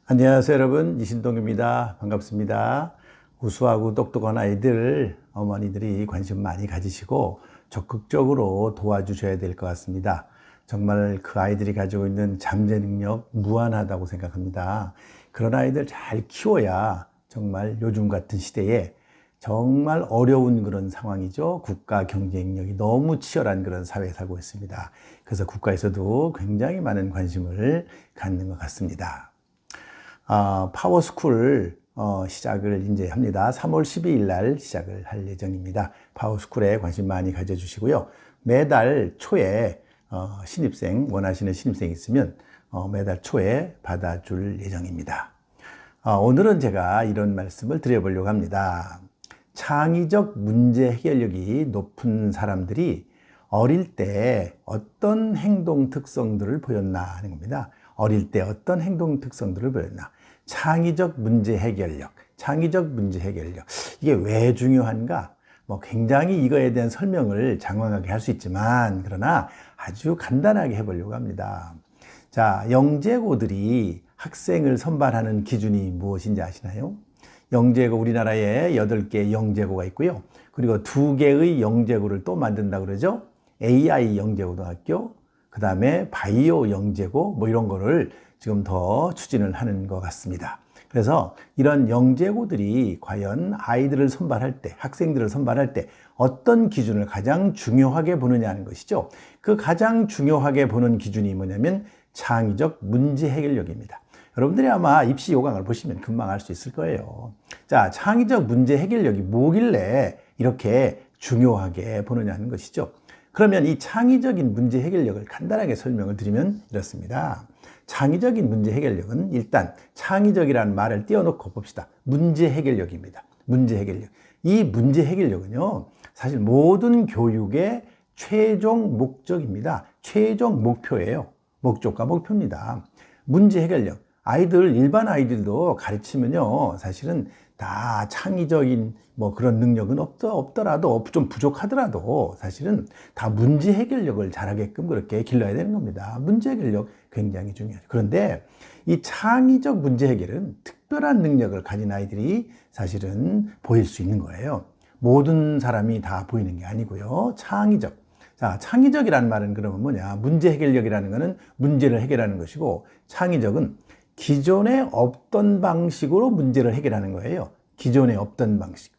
안녕하세요 여러분, 이신동입니다. 반갑습니다. 우수하고 똑똑한 아이들 어머니들이 관심 많이 가지시고 적극적으로 도와주셔야 될 것 같습니다. 정말 그 아이들이 가지고 있는 잠재 능력 무한하다고 생각합니다. 그런 아이들 잘 키워야 정말 요즘 같은 시대에 정말 어려운 그런 상황이죠. 국가 경쟁력이 너무 치열한 그런 사회에 살고 있습니다. 그래서 국가에서도 굉장히 많은 관심을 갖는 것 같습니다. 파워스쿨 시작을 이제 합니다. 3월 12일 날 시작을 할 예정입니다. 파워스쿨에 관심 많이 가져주시고요. 매달 초에 신입생, 원하시는 신입생이 있으면 매달 초에 받아줄 예정입니다. 오늘은 제가 이런 말씀을 드려보려고 합니다. 창의적 문제 해결력이 높은 사람들이 어릴 때 어떤 행동 특성들을 보였나 하는 겁니다. 어릴 때 어떤 행동 특성들을 보였나. 창의적 문제 해결력, 창의적 문제 해결력. 이게 왜 중요한가? 굉장히 이거에 대한 설명을 장황하게 할 수 있지만, 그러나 아주 간단하게 해보려고 합니다. 자, 영재고들이 학생을 선발하는 기준이 무엇인지 아시나요? 영재고, 우리나라에 8개 영재고가 있고요. 그리고 2개의 영재고를 또 만든다고 그러죠. AI 영재고등학교, 그 다음에 바이오 영재고, 이런 거를 지금 더 추진을 하는 것 같습니다. 그래서 이런 영재고들이 과연 아이들을 선발할 때, 학생들을 선발할 때 어떤 기준을 가장 중요하게 보느냐는 것이죠. 그 가장 중요하게 보는 기준이 뭐냐면 창의적 문제 해결력입니다. 여러분들이 아마 입시 요강을 보시면 금방 알 수 있을 거예요. 자, 창의적 문제 해결력이 뭐길래 이렇게 중요하게 보느냐는 것이죠. 그러면 이 창의적인 문제 해결력을 간단하게 설명을 드리면 이렇습니다. 창의적인 문제 해결력은 일단 창의적이라는 말을 띄워놓고 봅시다. 문제 해결력입니다. 문제 해결력. 이 문제 해결력은요, 사실 모든 교육의 최종 목적입니다. 최종 목표예요. 목적과 목표입니다. 문제 해결력. 일반 아이들도 가르치면요, 사실은 다 창의적인 그런 능력은 없더라도, 좀 부족하더라도 사실은 다 문제 해결력을 잘하게끔 그렇게 길러야 되는 겁니다. 문제 해결력 굉장히 중요하죠. 그런데 이 창의적 문제 해결은 특별한 능력을 가진 아이들이 사실은 보일 수 있는 거예요. 모든 사람이 다 보이는 게 아니고요. 창의적. 자, 창의적이라는 말은 그러면 뭐냐? 문제 해결력이라는 것은 문제를 해결하는 것이고, 창의적은 기존에 없던 방식으로 문제를 해결하는 거예요. 기존에 없던 방식.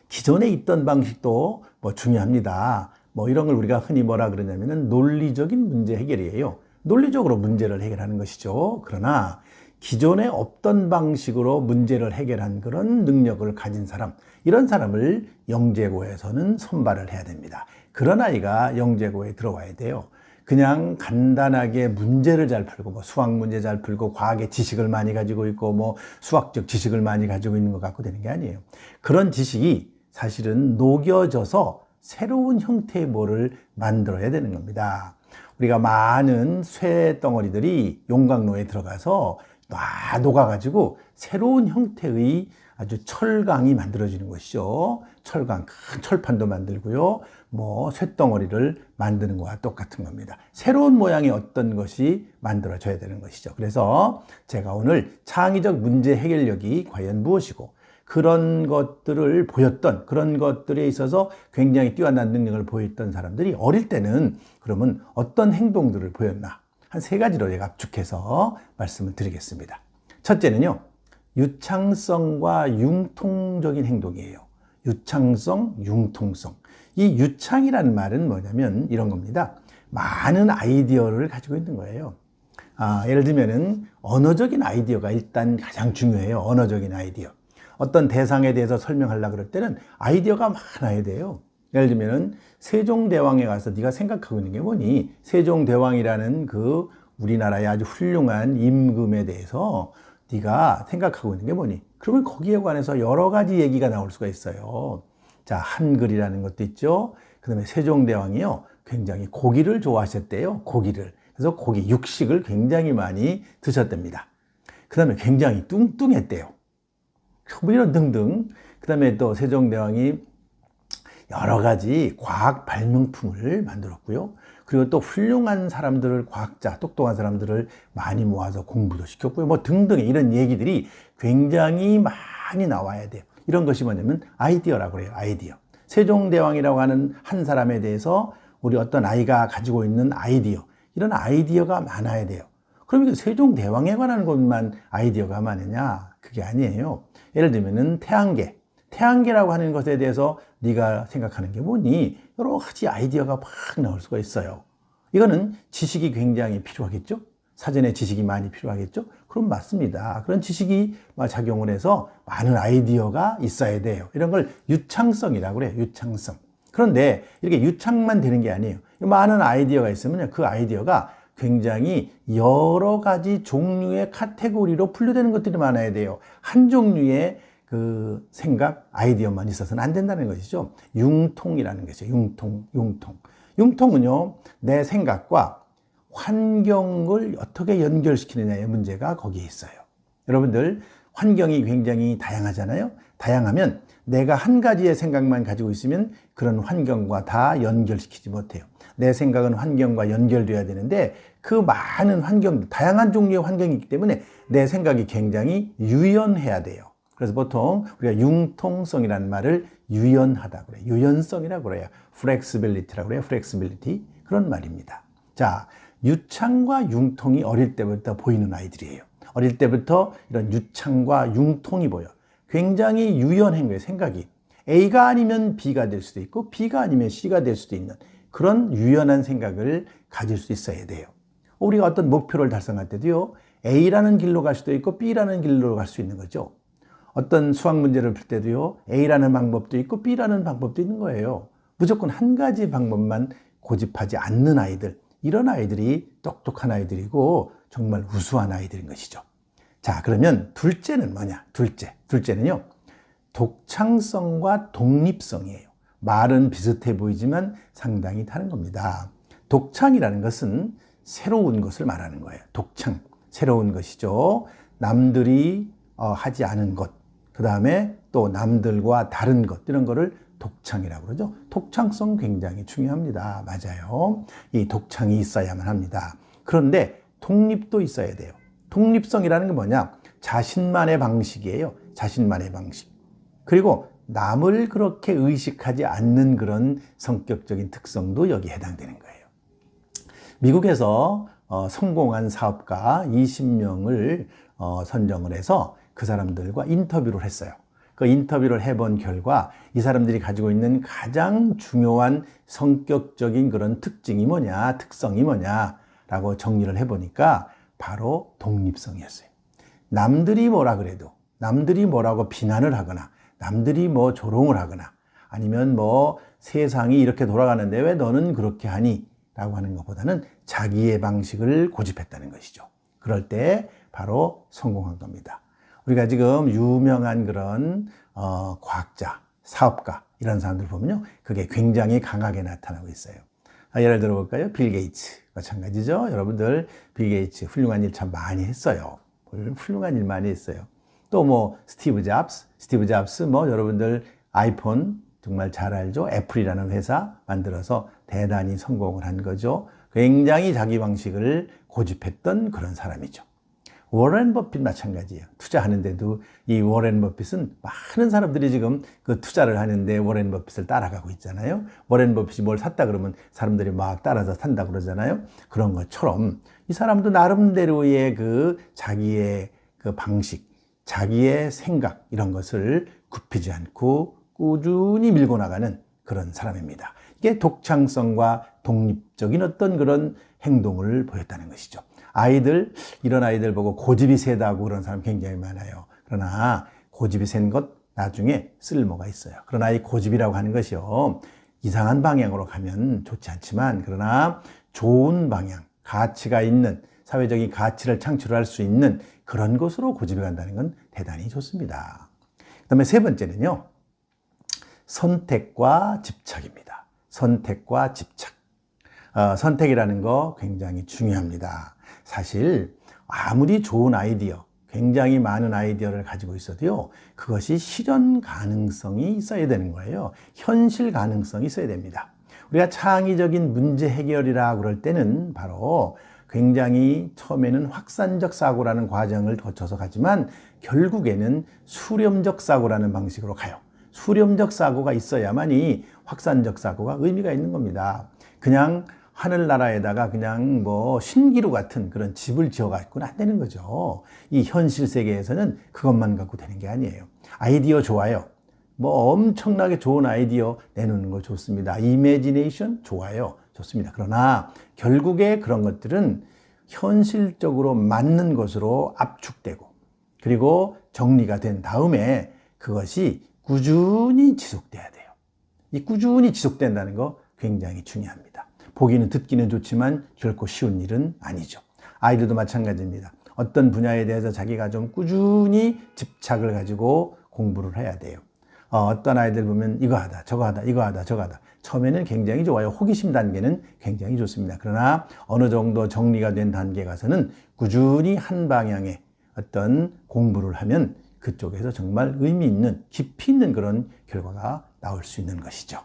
기존에 있던 방식도 중요합니다. 이런 걸 우리가 흔히 뭐라 그러냐면은 논리적인 문제 해결이에요. 논리적으로 문제를 해결하는 것이죠. 그러나 기존에 없던 방식으로 문제를 해결한 그런 능력을 가진 사람, 이런 사람을 영재고에서는 선발을 해야 됩니다. 그런 아이가 영재고에 들어와야 돼요. 그냥 간단하게 문제를 잘 풀고, 수학 문제 잘 풀고, 과학의 지식을 많이 가지고 있고, 수학적 지식을 많이 가지고 있는 것 갖고 되는 게 아니에요. 그런 지식이 사실은 녹여져서 새로운 형태의 뭐를 만들어야 되는 겁니다. 우리가 많은 쇠덩어리들이 용광로에 들어가서 녹아가지고 새로운 형태의 아주 철강이 만들어지는 것이죠. 철강, 큰 철판도 만들고요. 쇳덩어리를 만드는 것과 똑같은 겁니다. 새로운 모양의 어떤 것이 만들어져야 되는 것이죠. 그래서 제가 오늘 창의적 문제 해결력이 과연 무엇이고, 그런 것들을 보였던, 그런 것들에 있어서 굉장히 뛰어난 능력을 보였던 사람들이 어릴 때는 그러면 어떤 행동들을 보였나? 한 3가지로 제가 압축해서 말씀을 드리겠습니다. 첫째는요, 유창성과 융통적인 행동이에요. 유창성, 융통성. 이 유창이라는 말은 뭐냐면 이런 겁니다. 많은 아이디어를 가지고 있는 거예요. 예를 들면은 언어적인 아이디어가 일단 가장 중요해요. 언어적인 아이디어. 어떤 대상에 대해서 설명하려고 그럴 때는 아이디어가 많아야 돼요. 예를 들면은 세종대왕에 가서 네가 생각하고 있는 게 뭐니? 세종대왕이라는 그 우리나라의 아주 훌륭한 임금에 대해서 네가 생각하고 있는 게 뭐니? 그러면 거기에 관해서 여러 가지 얘기가 나올 수가 있어요. 자, 한글이라는 것도 있죠. 그 다음에 세종대왕이요, 굉장히 고기를 좋아하셨대요. 고기를. 그래서 고기, 육식을 굉장히 많이 드셨답니다. 그 다음에 굉장히 뚱뚱했대요. 이런 등등. 그 다음에 또 세종대왕이 여러 가지 과학 발명품을 만들었고요. 그리고 또 훌륭한 사람들을, 과학자, 똑똑한 사람들을 많이 모아서 공부도 시켰고요. 뭐 등등의 이런 얘기들이 굉장히 많이 나와야 돼요. 이런 것이 뭐냐면 아이디어라고 그래요. 아이디어. 세종대왕이라고 하는 한 사람에 대해서 우리 어떤 아이가 가지고 있는 아이디어, 이런 아이디어가 많아야 돼요. 그럼 이게 세종대왕에 관한 것만 아이디어가 많으냐? 그게 아니에요. 예를 들면은 태양계라고 하는 것에 대해서 네가 생각하는 게 뭐니? 여러 가지 아이디어가 막 나올 수가 있어요. 이거는 지식이 굉장히 필요하겠죠? 사전에 지식이 많이 필요하겠죠? 그럼 맞습니다. 그런 지식이 작용을 해서 많은 아이디어가 있어야 돼요. 이런 걸 유창성이라고 그래요. 유창성. 그런데 이렇게 유창만 되는 게 아니에요. 많은 아이디어가 있으면 그 아이디어가 굉장히 여러 가지 종류의 카테고리로 분류되는 것들이 많아야 돼요. 한 종류의 그 생각, 아이디어만 있어서는 안 된다는 것이죠. 융통이라는 것이죠. 융통. 융통은요, 내 생각과 환경을 어떻게 연결시키느냐의 문제가 거기에 있어요. 여러분들, 환경이 굉장히 다양하잖아요. 다양하면 내가 한 가지의 생각만 가지고 있으면 그런 환경과 다 연결시키지 못해요. 내 생각은 환경과 연결돼야 되는데 그 많은 환경, 다양한 종류의 환경이 있기 때문에 내 생각이 굉장히 유연해야 돼요. 그래서 보통 우리가 융통성이라는 말을 유연하다고 그래요. 유연성이라고 그래요. flexibility라고 그래요. flexibility. 그런 말입니다. 자, 유창과 융통이 어릴 때부터 보이는 아이들이에요. 어릴 때부터 이런 유창과 융통이 보여. 굉장히 유연한 거예요, 생각이. A가 아니면 B가 될 수도 있고 B가 아니면 C가 될 수도 있는 그런 유연한 생각을 가질 수 있어야 돼요. 우리가 어떤 목표를 달성할 때도요, A라는 길로 갈 수도 있고 B라는 길로 갈 수 있는 거죠. 어떤 수학 문제를 풀 때도요, A라는 방법도 있고 B라는 방법도 있는 거예요. 무조건 한 가지 방법만 고집하지 않는 아이들, 이런 아이들이 똑똑한 아이들이고 정말 우수한 아이들인 것이죠. 자, 그러면 둘째는 뭐냐? 둘째는요, 독창성과 독립성이에요. 말은 비슷해 보이지만 상당히 다른 겁니다. 독창이라는 것은 새로운 것을 말하는 거예요. 독창, 새로운 것이죠. 남들이 하지 않은 것, 그 다음에 또 남들과 다른 것, 이런 거를 독창이라고 그러죠. 독창성 굉장히 중요합니다. 맞아요. 이 독창이 있어야만 합니다. 그런데 독립도 있어야 돼요. 독립성이라는 게 뭐냐? 자신만의 방식이에요. 자신만의 방식. 그리고 남을 그렇게 의식하지 않는 그런 성격적인 특성도 여기에 해당되는 거예요. 미국에서 성공한 사업가 20명을 선정을 해서 그 사람들과 인터뷰를 했어요. 그 인터뷰를 해본 결과 이 사람들이 가지고 있는 가장 중요한 성격적인 그런 특성이 뭐냐라고 정리를 해보니까 바로 독립성이었어요. 남들이 뭐라 그래도, 남들이 뭐라고 비난을 하거나 남들이 뭐 조롱을 하거나 아니면 뭐 세상이 이렇게 돌아가는데 왜 너는 그렇게 하니? 라고 하는 것보다는 자기의 방식을 고집했다는 것이죠. 그럴 때 바로 성공한 겁니다. 우리가 지금 유명한 그런 과학자, 사업가 이런 사람들 보면요, 그게 굉장히 강하게 나타나고 있어요. 예를 들어 볼까요? 빌 게이츠 마찬가지죠. 여러분들 빌 게이츠 훌륭한 일 참 많이 했어요. 훌륭한 일 많이 했어요. 또 뭐 스티브 잡스 뭐 여러분들 아이폰 정말 잘 알죠. 애플이라는 회사 만들어서 대단히 성공을 한 거죠. 굉장히 자기 방식을 고집했던 그런 사람이죠. 워렌 버핏 마찬가지예요. 투자하는데도 이 워렌 버핏은 많은 사람들이 지금 그 투자를 하는데 워렌 버핏을 따라가고 있잖아요. 워렌 버핏이 뭘 샀다 그러면 사람들이 막 따라서 산다 그러잖아요. 그런 것처럼 이 사람도 나름대로의 그 자기의 그 방식, 자기의 생각 이런 것을 굽히지 않고 꾸준히 밀고 나가는 그런 사람입니다. 이게 독창성과 독립적인 어떤 그런 행동을 보였다는 것이죠. 이런 아이들 보고 고집이 세다고 그런 사람 굉장히 많아요. 그러나 고집이 센 것 나중에 쓸모가 있어요. 그러나 이 고집이라고 하는 것이요, 이상한 방향으로 가면 좋지 않지만 그러나 좋은 방향, 가치가 있는, 사회적인 가치를 창출할 수 있는 그런 것으로 고집이 간다는 건 대단히 좋습니다. 그 다음에 세 번째는요, 선택과 집착입니다. 선택과 집착. 선택이라는 거 굉장히 중요합니다. 사실 아무리 좋은 아이디어, 굉장히 많은 아이디어를 가지고 있어도요, 그것이 실현 가능성이 있어야 되는 거예요. 현실 가능성이 있어야 됩니다. 우리가 창의적인 문제 해결이라 그럴 때는 바로 굉장히 처음에는 확산적 사고라는 과정을 거쳐서 가지만 결국에는 수렴적 사고라는 방식으로 가요. 수렴적 사고가 있어야만이 확산적 사고가 의미가 있는 겁니다. 그냥 하늘나라에다가 그냥 뭐 신기루 같은 그런 집을 지어갖고는 안 되는 거죠. 이 현실 세계에서는 그것만 갖고 되는 게 아니에요. 아이디어 좋아요. 뭐 엄청나게 좋은 아이디어 내놓는 거 좋습니다. 이미지네이션 좋아요. 좋습니다. 그러나 결국에 그런 것들은 현실적으로 맞는 것으로 압축되고 그리고 정리가 된 다음에 그것이 꾸준히 지속돼야 돼요. 이 꾸준히 지속된다는 거 굉장히 중요합니다. 보기는 듣기는 좋지만 결코 쉬운 일은 아니죠. 아이들도 마찬가지입니다. 어떤 분야에 대해서 자기가 좀 꾸준히 집착을 가지고 공부를 해야 돼요. 어떤 아이들 보면 이거 하다 저거 하다 이거 하다 저거 하다 처음에는 굉장히 좋아요. 호기심 단계는 굉장히 좋습니다. 그러나 어느 정도 정리가 된 단계에 가서는 꾸준히 한 방향의 어떤 공부를 하면 그쪽에서 정말 의미 있는 깊이 있는 그런 결과가 나올 수 있는 것이죠.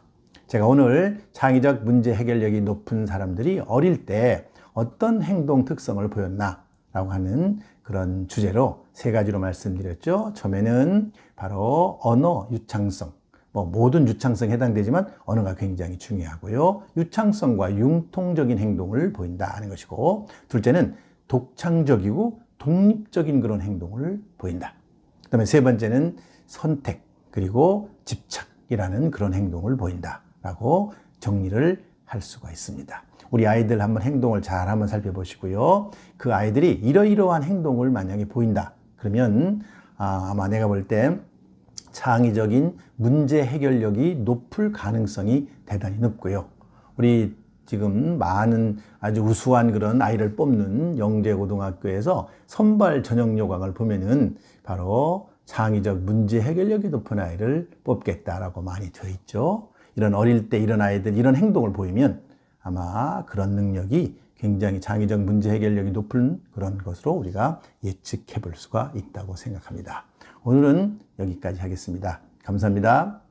제가 오늘 창의적 문제 해결력이 높은 사람들이 어릴 때 어떤 행동 특성을 보였나 라고 하는 그런 주제로 세 가지로 말씀드렸죠. 처음에는 바로 언어 유창성, 모든 유창성에 해당되지만 언어가 굉장히 중요하고요. 유창성과 융통적인 행동을 보인다 하는 것이고, 둘째는 독창적이고 독립적인 그런 행동을 보인다. 그 다음에 세 번째는 선택 그리고 집착이라는 그런 행동을 보인다 라고 정리를 할 수가 있습니다. 우리 아이들 한번 행동을 잘 한번 살펴보시고요. 그 아이들이 이러이러한 행동을 만약에 보인다 그러면 아마 내가 볼 때 창의적인 문제 해결력이 높을 가능성이 대단히 높고요. 우리 지금 많은 아주 우수한 그런 아이를 뽑는 영재고등학교에서 선발 전형 요강을 보면은 바로 창의적 문제 해결력이 높은 아이를 뽑겠다라고 많이 되어 있죠. 이런 어릴 때 이런 아이들 이런 행동을 보이면 아마 그런 능력이 굉장히 창의적 문제 해결력이 높은 그런 것으로 우리가 예측해 볼 수가 있다고 생각합니다. 오늘은 여기까지 하겠습니다. 감사합니다.